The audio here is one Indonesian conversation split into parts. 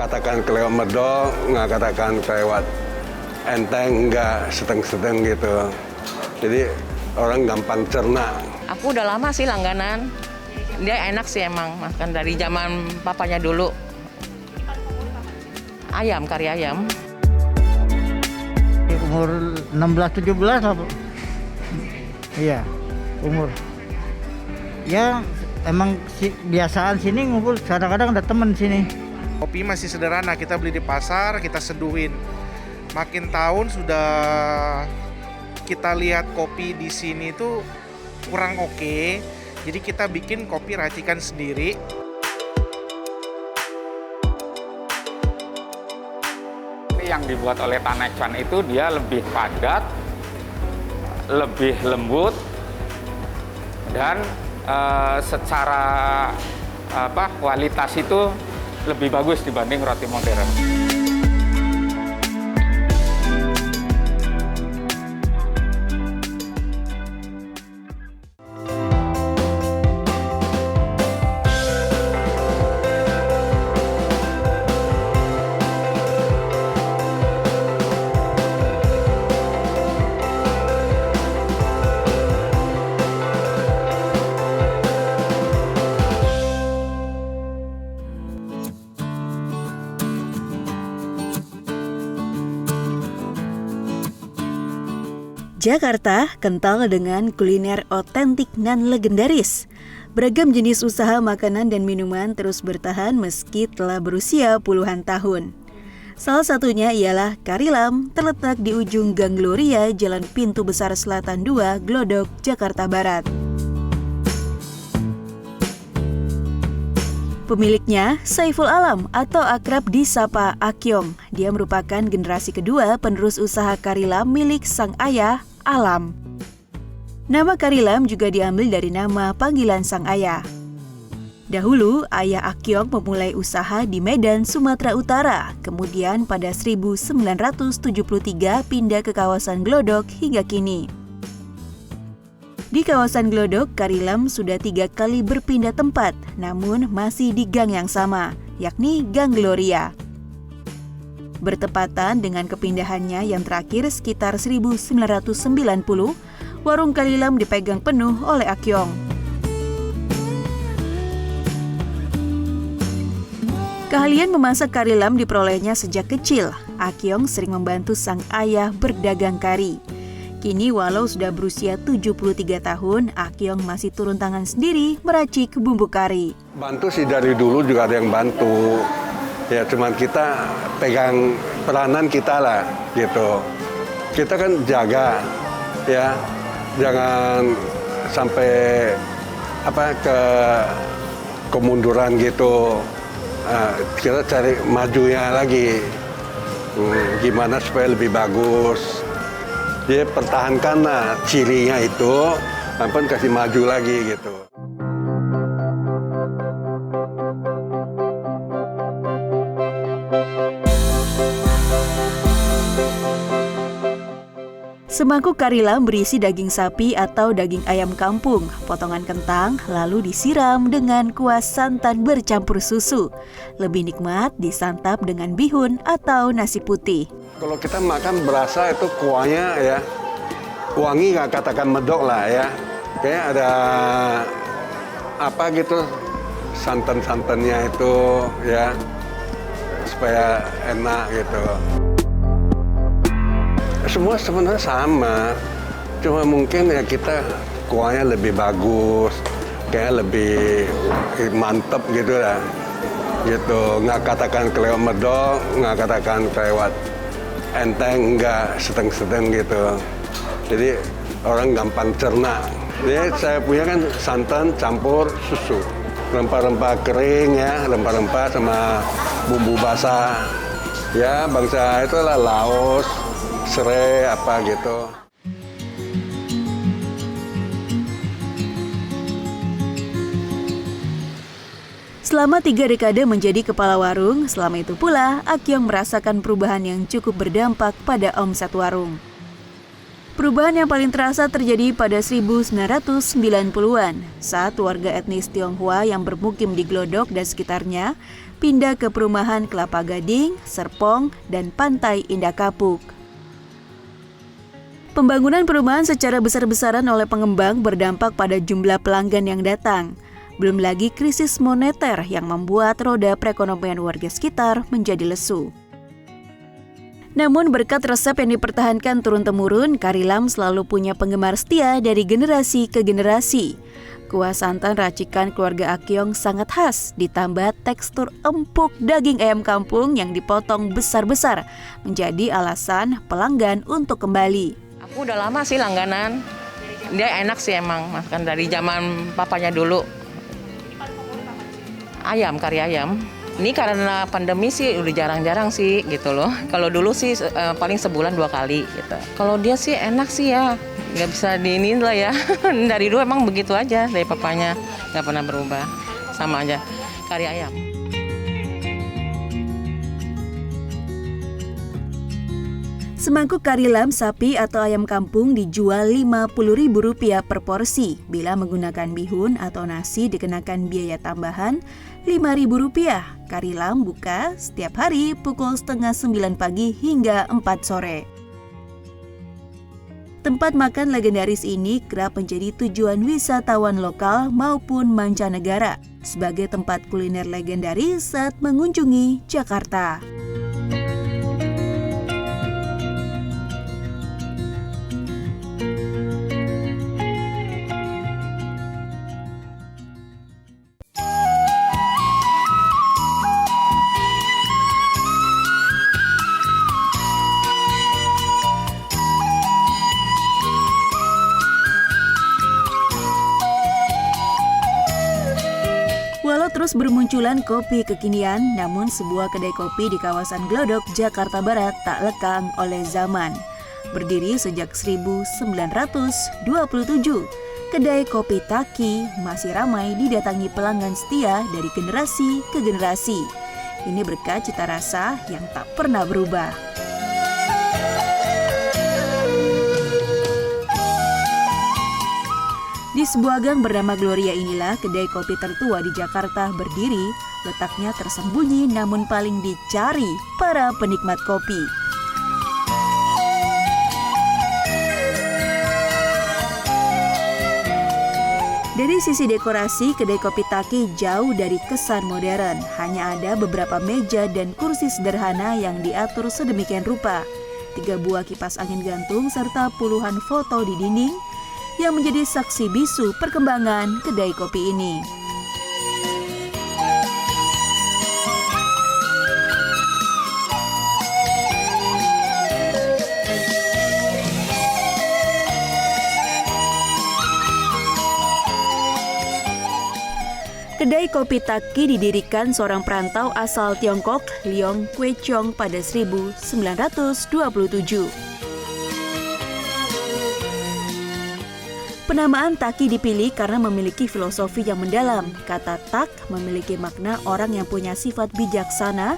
katakan kelewat medok, nggak katakan kelewat enteng, nggak sedang-sedang gitu. Jadi orang gampang cerna. Aku udah lama sih langganan. Dia enak sih emang, makan dari zaman papanya dulu. Ayam, kari ayam. Umur 16-17 apa? Iya, umur. Ya emang biasaan sini ngumpul, kadang-kadang ada temen sini. Kopi masih sederhana, kita beli di pasar, kita seduhin. Makin tahun sudah kita lihat kopi di sini tuh kurang oke. Jadi kita bikin kopi racikan sendiri. Yang dibuat oleh Tanah Cuan itu dia lebih padat, lebih lembut, dan secara kualitas itu lebih bagus dibanding roti modern. Jakarta kental dengan kuliner otentik dan legendaris. Beragam jenis usaha makanan dan minuman terus bertahan meski telah berusia puluhan tahun. Salah satunya ialah Karilam, terletak di ujung Gang Gloria, Jalan Pintu Besar Selatan 2, Glodok, Jakarta Barat. Pemiliknya, Saiful Alam atau akrab disapa Akyong. Dia merupakan generasi kedua penerus usaha Karilam milik sang ayah, Alam. Nama Karilam juga diambil dari nama panggilan sang ayah. Dahulu, ayah Akyong memulai usaha di Medan, Sumatera Utara. Kemudian pada 1973 pindah ke kawasan Glodok hingga kini. Di kawasan Glodok, Karilam sudah 3 kali berpindah tempat, namun masih di gang yang sama, yakni Gang Gloria. Bertepatan dengan kepindahannya yang terakhir sekitar 1990, warung Karilam dipegang penuh oleh Akyong. Keahlian memasak Karilam diperolehnya sejak kecil. Akyong sering membantu sang ayah berdagang kari. Kini walau sudah berusia 73 tahun, Akyong masih turun tangan sendiri meracik bumbu kari. Bantu sih dari dulu juga ada yang bantu. Ya cuman kita pegang peranan kita lah gitu. Kita kan jaga ya, jangan sampai kemunduran gitu. Kita cari majunya lagi. Gimana supaya lebih bagus. Dia pertahankan cirinya itu, namun kasih maju lagi gitu. Semangkuk Karilam berisi daging sapi atau daging ayam kampung, potongan kentang, lalu disiram dengan kuah santan bercampur susu. Lebih nikmat disantap dengan bihun atau nasi putih. Kalau kita makan berasa itu kuahnya ya, wangi, nggak katakan medok lah ya. Kayak ada santan-santannya itu ya, supaya enak gitu. Semua sebenarnya sama, cuma mungkin ya kita kuahnya lebih bagus, kayak lebih mantep gitu lah, gitu. Nggak katakan kelewat medok, nggak katakan kelewat enteng, nggak sedang-sedang gitu. Jadi orang gampang cerna. Jadi saya punya kan santan campur susu, rempah-rempah kering ya, rempah-rempah sama bumbu basah. Ya bangsa itulah Laos, serai apa gitu. Selama 3 dekade menjadi kepala warung, selama itu pula Akyong merasakan perubahan yang cukup berdampak pada omset warung. Perubahan yang paling terasa terjadi pada 1990-an saat warga etnis Tionghoa yang bermukim di Glodok dan sekitarnya pindah ke perumahan Kelapa Gading, Serpong, dan Pantai Indah Kapuk. Pembangunan perumahan secara besar-besaran oleh pengembang berdampak pada jumlah pelanggan yang datang. Belum lagi krisis moneter yang membuat roda perekonomian warga sekitar menjadi lesu. Namun berkat resep yang dipertahankan turun-temurun, Kari Lam selalu punya penggemar setia dari generasi ke generasi. Kuah santan racikan keluarga Akyong sangat khas, ditambah tekstur empuk daging ayam kampung yang dipotong besar-besar, menjadi alasan pelanggan untuk kembali. Aku udah lama sih langganan. Dia enak sih emang, makan dari zaman papanya dulu. Ayam, kari ayam. Ini karena pandemi sih udah jarang-jarang sih gitu loh. Kalau dulu sih paling sebulan 2 kali gitu. Kalau dia sih enak sih ya, nggak bisa diinin lah ya. Dari dulu emang begitu aja dari papanya, nggak pernah berubah. Sama aja, kari ayam. Semangkuk kari lam sapi atau ayam kampung dijual Rp50.000 per porsi. Bila menggunakan bihun atau nasi dikenakan biaya tambahan Rp5.000. Kari lam buka setiap hari pukul 8:30 pagi hingga 4 sore. Tempat makan legendaris ini kerap menjadi tujuan wisatawan lokal maupun mancanegara sebagai tempat kuliner legendaris saat mengunjungi Jakarta. Walau terus bermunculan kopi kekinian, namun sebuah kedai kopi di kawasan Glodok, Jakarta Barat tak lekang oleh zaman. Berdiri sejak 1927, kedai kopi Taki masih ramai didatangi pelanggan setia dari generasi ke generasi. Ini berkat cita rasa yang tak pernah berubah. Di sebuah gang bernama Gloria inilah kedai kopi tertua di Jakarta berdiri, letaknya tersembunyi namun paling dicari para penikmat kopi. Dari sisi dekorasi, kedai kopi Taki jauh dari kesan modern. Hanya ada beberapa meja dan kursi sederhana yang diatur sedemikian rupa. 3 buah kipas angin gantung serta puluhan foto di dinding yang menjadi saksi bisu perkembangan kedai kopi ini. Kedai kopi Taki didirikan seorang perantau asal Tiongkok, Leong Kwe Chong pada 1927. Penamaan Taki dipilih karena memiliki filosofi yang mendalam. Kata Tak memiliki makna orang yang punya sifat bijaksana,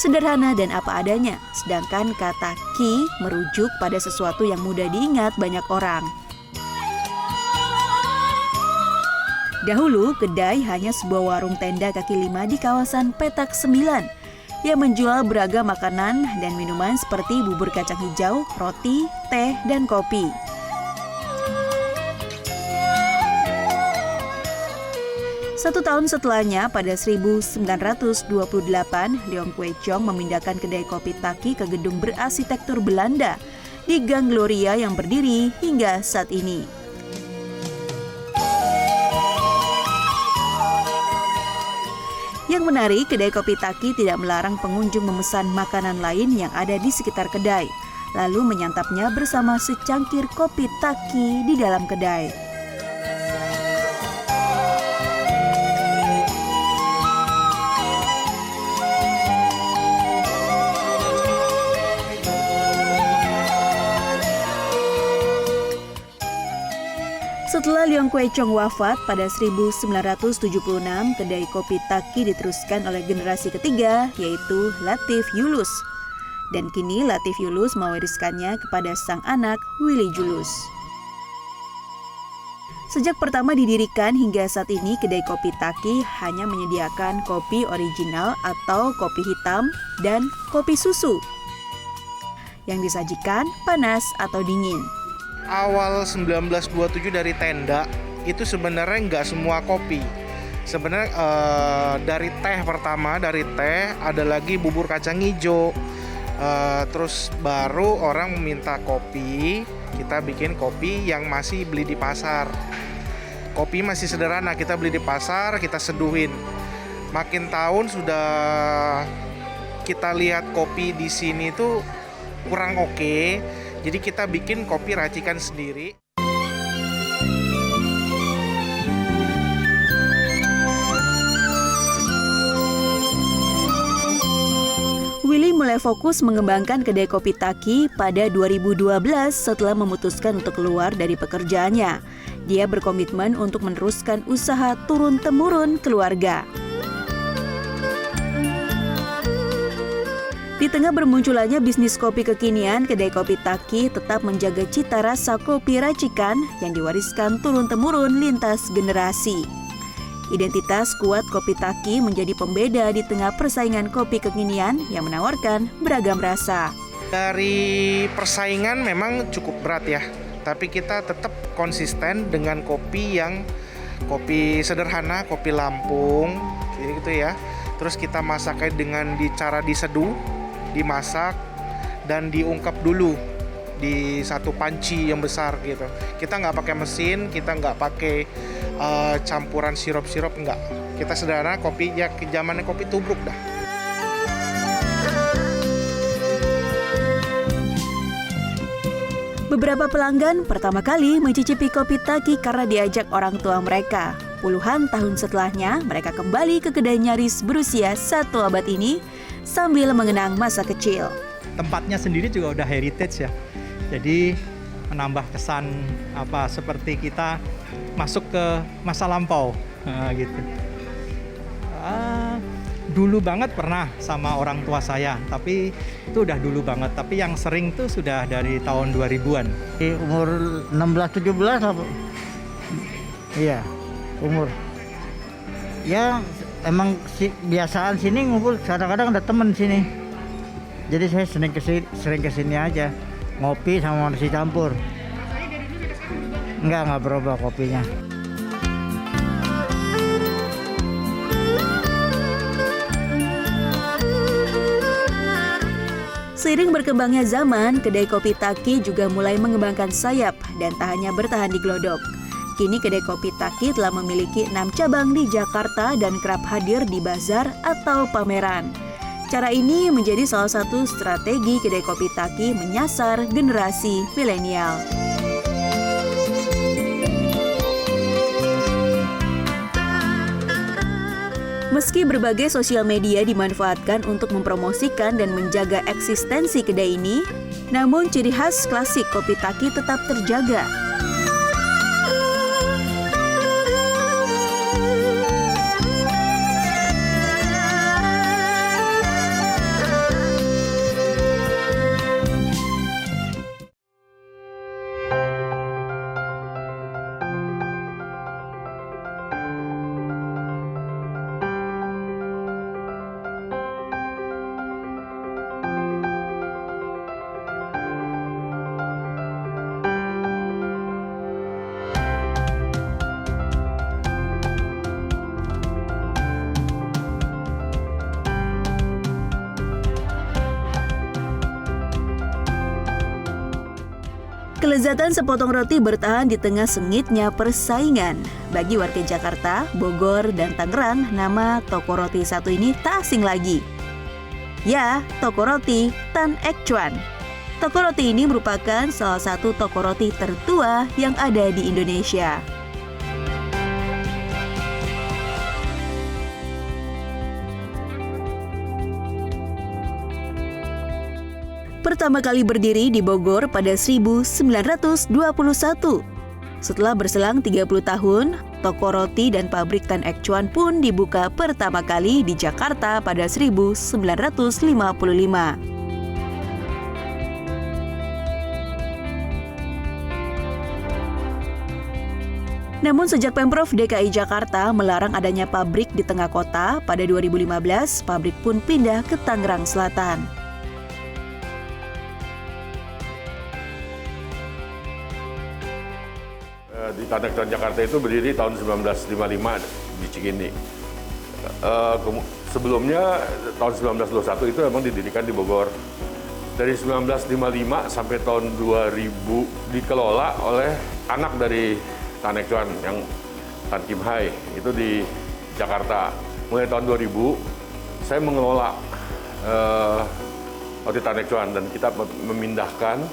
sederhana dan apa adanya. Sedangkan kata Ki merujuk pada sesuatu yang mudah diingat banyak orang. Dahulu, kedai hanya sebuah warung tenda kaki 5 di kawasan Petak 9 yang menjual beragam makanan dan minuman seperti bubur kacang hijau, roti, teh, dan kopi. Satu tahun setelahnya, pada 1928, Leong Kwe Chong memindahkan kedai kopi Taki ke gedung berarsitektur Belanda di Gang Gloria yang berdiri hingga saat ini. Yang menarik, kedai kopi Taki tidak melarang pengunjung memesan makanan lain yang ada di sekitar kedai, lalu menyantapnya bersama secangkir kopi Taki di dalam kedai. Setelah Leong Kwe Chong wafat pada 1976, kedai kopi Taki diteruskan oleh generasi ketiga, yaitu Latif Yulus. dan kini Latif Yulus mewariskannya kepada sang anak Willy Julus. Sejak pertama didirikan hingga saat ini, kedai kopi Taki hanya menyediakan kopi original atau kopi hitam dan kopi susu yang disajikan panas atau dingin. Awal 1927 dari tenda itu sebenarnya nggak semua kopi. Sebenarnya dari teh pertama, dari teh ada lagi bubur kacang hijau. Terus baru orang meminta kopi, kita bikin kopi yang masih beli di pasar. Kopi masih sederhana, kita beli di pasar, kita seduhin. Makin tahun sudah kita lihat kopi di sini tuh kurang oke, jadi kita bikin kopi racikan sendiri. Willy mulai fokus mengembangkan kedai kopi Taki pada 2012 setelah memutuskan untuk keluar dari pekerjaannya. Dia berkomitmen untuk meneruskan usaha turun-temurun keluarga. Di tengah bermunculannya bisnis kopi kekinian, kedai kopi Taki tetap menjaga cita rasa kopi racikan yang diwariskan turun-temurun lintas generasi. Identitas kuat kopi Taki menjadi pembeda di tengah persaingan kopi kekinian yang menawarkan beragam rasa. Dari persaingan memang cukup berat ya, tapi kita tetap konsisten dengan kopi yang kopi sederhana, kopi Lampung gitu ya. Terus kita masaknya dengan cara diseduh, dimasak dan diungkep dulu di satu panci yang besar gitu. Kita nggak pakai mesin, kita nggak pakai campuran sirup-sirup, nggak. Kita sederhana, kopi ya zamannya kopi tubruk dah. Beberapa pelanggan pertama kali mencicipi kopi Taki karena diajak orang tua mereka. Puluhan tahun setelahnya, mereka kembali ke kedai nyaris berusia 1 abad ini sambil mengenang masa kecil. Tempatnya sendiri juga udah heritage ya. Jadi menambah kesan seperti kita masuk ke masa lampau gitu. Dulu banget pernah sama orang tua saya, tapi itu udah dulu banget. Tapi yang sering tuh sudah dari tahun 2000-an. Di umur 16-17 apa? Iya, umur. Ya emang kebiasaan sini ngumpul, kadang-kadang ada temen sini. Jadi saya sering kesini aja, ngopi sama nasi campur. Enggak berubah kopinya. Seiring berkembangnya zaman, kedai kopi Taki juga mulai mengembangkan sayap dan tak hanya bertahan di Glodok. Kini kedai kopi Taki telah memiliki 6 cabang di Jakarta dan kerap hadir di bazar atau pameran. Cara ini menjadi salah satu strategi kedai kopi Taki menyasar generasi milenial. Meski berbagai sosial media dimanfaatkan untuk mempromosikan dan menjaga eksistensi kedai ini, namun ciri khas klasik kopi Taki tetap terjaga. Kelezatan sepotong roti bertahan di tengah sengitnya persaingan. Bagi warga Jakarta, Bogor, dan Tangerang, nama toko roti satu ini tak asing lagi. Ya, toko roti Tan Ek Chuan. Toko roti ini merupakan salah satu toko roti tertua yang ada di Indonesia. Pertama kali berdiri di Bogor pada 1921. Setelah berselang 30 tahun, toko roti dan pabrik Tan Ek Chuan pun dibuka pertama kali di Jakarta pada 1955. Namun sejak Pemprov DKI Jakarta melarang adanya pabrik di tengah kota, pada 2015 pabrik pun pindah ke Tangerang Selatan. Di Tanah Ekcuan Jakarta itu berdiri tahun 1955 di Cikini. Sebelumnya tahun 1921 itu memang didirikan di Bogor. Dari 1955 sampai tahun 2000 dikelola oleh anak dari Tanah Ekcuan yang Tan Kim Hai itu di Jakarta. Mulai tahun 2000 saya mengelola roti Tanah Ekcuan dan kita memindahkan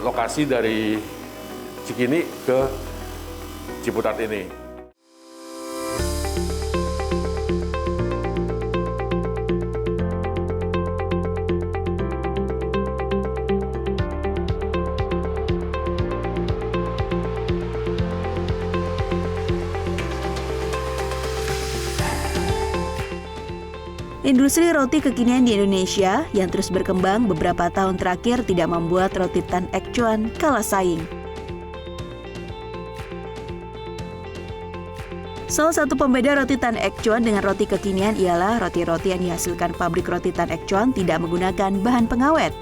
lokasi dari Cikini ke Ciputat ini. Industri roti kekinian di Indonesia yang terus berkembang beberapa tahun terakhir tidak membuat roti Tan Ekcuan kalah saing. Salah satu pembeda roti Tan Ekcuan dengan roti kekinian ialah roti-roti yang dihasilkan pabrik roti Tan Ekcuan tidak menggunakan bahan pengawet.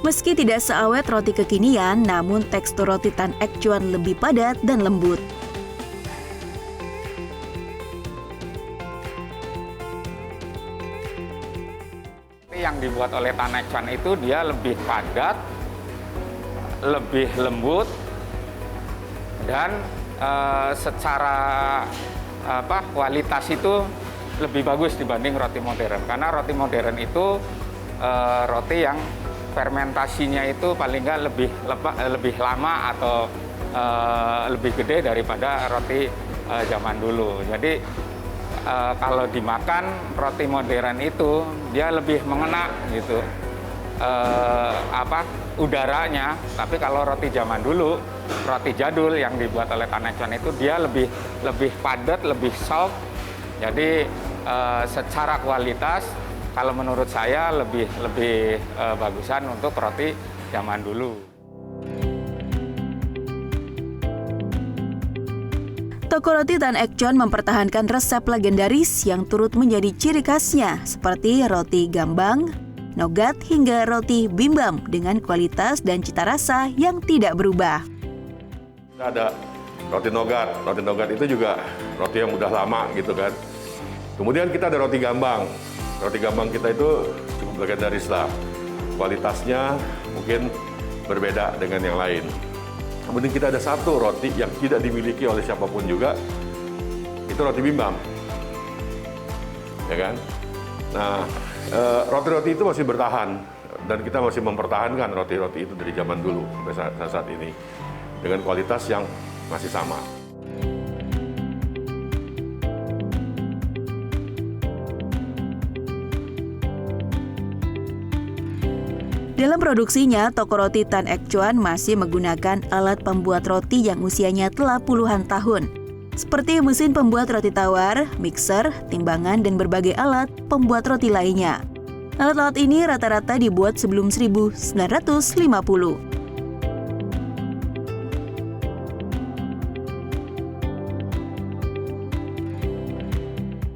Meski tidak seawet roti kekinian, namun tekstur roti Tan Ekcuan lebih padat dan lembut. Yang dibuat oleh Tan Ekcuan itu dia lebih padat, lebih lembut, dan secara kualitas itu lebih bagus dibanding roti modern. Karena roti modern itu roti yang fermentasinya itu paling nggak lebih lama atau lebih gede daripada roti zaman dulu. Jadi kalau dimakan roti modern itu dia lebih mengena gitu udaranya, tapi kalau roti zaman dulu, roti jadul yang dibuat oleh Tan Ekcuan itu dia lebih padat, lebih soft. Jadi secara kualitas kalau menurut saya lebih bagusan untuk roti zaman dulu. Toko roti Tan Ekcuan mempertahankan resep legendaris yang turut menjadi ciri khasnya, seperti roti gambang, nogat, hingga roti bimbam dengan kualitas dan cita rasa yang tidak berubah. Ada roti nogat. Roti nogat itu juga roti yang udah lama gitu kan. Kemudian kita ada roti gambang. Roti gambang kita itu cukup legendaris lah. Kualitasnya mungkin berbeda dengan yang lain. Kemudian kita ada satu roti yang tidak dimiliki oleh siapapun juga, itu roti bimbam, ya kan? Nah, roti-roti itu masih bertahan dan kita masih mempertahankan roti-roti itu dari zaman dulu sampai saat ini dengan kualitas yang masih sama. Dalam produksinya, toko roti Tan Ekcuan masih menggunakan alat pembuat roti yang usianya telah puluhan tahun. Seperti mesin pembuat roti tawar, mixer, timbangan, dan berbagai alat pembuat roti lainnya. Alat-alat ini rata-rata dibuat sebelum 1950.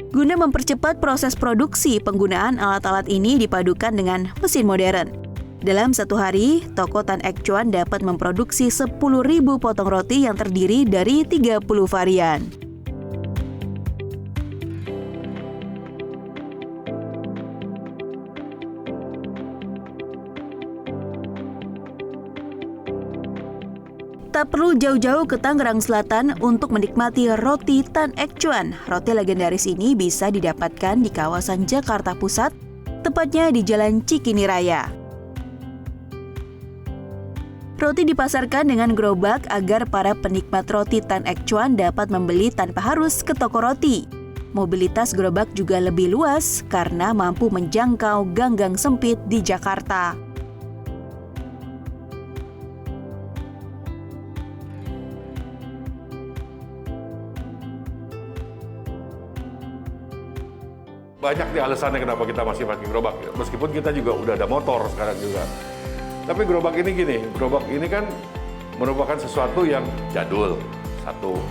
Guna mempercepat proses produksi, penggunaan alat-alat ini dipadukan dengan mesin modern. Dalam satu hari, toko Tan Ekcuan dapat memproduksi 10.000 potong roti yang terdiri dari 30 varian. Tak perlu jauh-jauh ke Tangerang Selatan untuk menikmati roti Tan Ekcuan. Roti legendaris ini bisa didapatkan di kawasan Jakarta Pusat, tepatnya di Jalan Cikini Raya. Roti dipasarkan dengan gerobak agar para penikmat roti Tan Ekcuan dapat membeli tanpa harus ke toko roti. Mobilitas gerobak juga lebih luas karena mampu menjangkau gang-gang sempit di Jakarta. Banyak nih alasannya kenapa kita masih pakai gerobak. Meskipun kita juga udah ada motor sekarang juga. Tapi gerobak ini gini, gerobak ini kan merupakan sesuatu yang jadul, satu.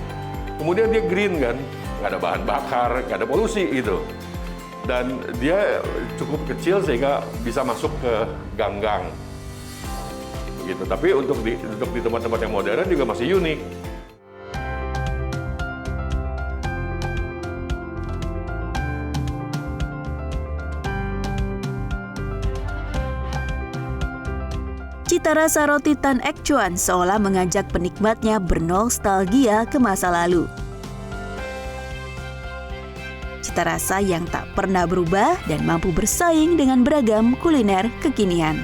Kemudian dia green kan, nggak ada bahan bakar, nggak ada polusi gitu. Dan dia cukup kecil sehingga bisa masuk ke gang-gang. Gitu. Tapi untuk di tempat-tempat yang modern juga masih unik. Cita rasa roti Tan Ek Chuan seolah mengajak penikmatnya bernostalgia ke masa lalu. Cita rasa yang tak pernah berubah dan mampu bersaing dengan beragam kuliner kekinian.